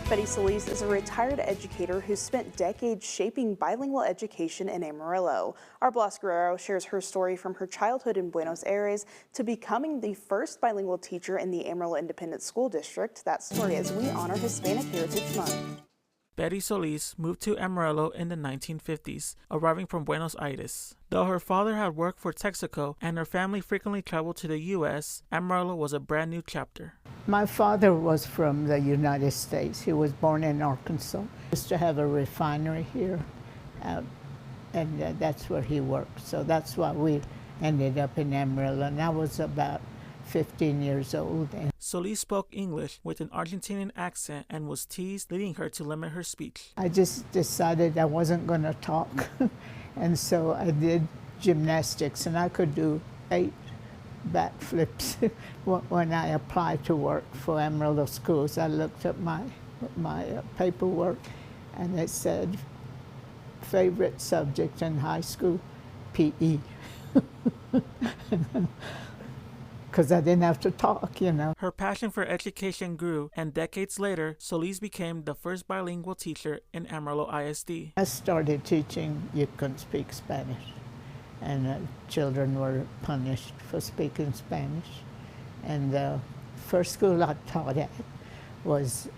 Betty Solis is a retired educator who spent decades shaping bilingual education in Amarillo. Our Blas Guerrero shares her story from her childhood in Buenos Aires to becoming the first bilingual teacher in the Amarillo Independent School District. That story as we honor Hispanic Heritage Month. Betty Solis moved to Amarillo in the 1950s, arriving from Buenos Aires. Though her father had worked for Texaco and her family frequently traveled to the U.S., Amarillo was a brand new chapter. My father was from the United States. He was born in Arkansas. He used to have a refinery here, and that's where he worked. So that's why we ended up in Amarillo, and I was about 15 years old. Solis spoke English with an Argentinian accent and was teased, leading her to limit her speech. I just decided I wasn't going to talk, and so I did gymnastics, and I could do 8 backflips. When I applied to work for Amarillo Schools, I looked at my paperwork, and it said favorite subject in high school, PE. Because I didn't have to talk, you know. Her passion for education grew, and decades later, Solis became the first bilingual teacher in Amarillo ISD. I started teaching, you couldn't speak Spanish, and children were punished for speaking Spanish. And the first school I taught at was,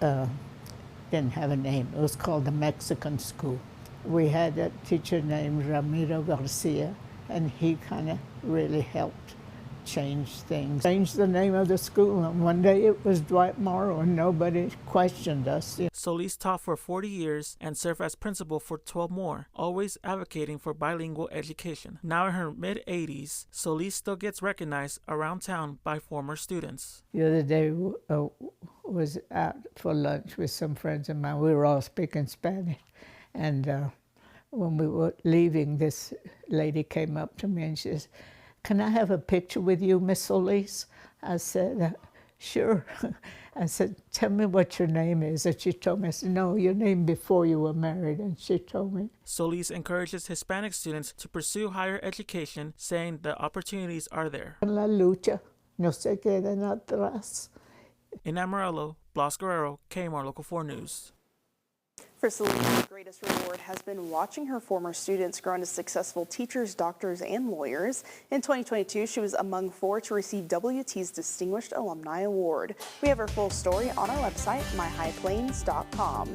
didn't have a name. It was called the Mexican School. We had a teacher named Ramiro Garcia, and he kind of really helped change things. Changed the name of the school, and one day it was Dwight Morrow, and nobody questioned us. Solis taught for 40 years and served as principal for 12 more, always advocating for bilingual education. Now in her mid-80s, Solis still gets recognized around town by former students. The other day was out for lunch with some friends of mine. We were all speaking Spanish, and when we were leaving, this lady came up to me and she says, "Can I have a picture with you, Miss Solis?" I said, "Sure." I said, "Tell me what your name is." And she told me. I said, "No, your name before you were married." And she told me. Solis encourages Hispanic students to pursue higher education, saying the opportunities are there. La lucha no se queden atrás. In Amarillo, Blas Guerrero, KMR Local 4 News. For Solis, the greatest reward has been watching her former students grow into successful teachers, doctors, and lawyers. In 2022, she was among 4 to receive WT's Distinguished Alumni Award. We have her full story on our website, myhighplains.com.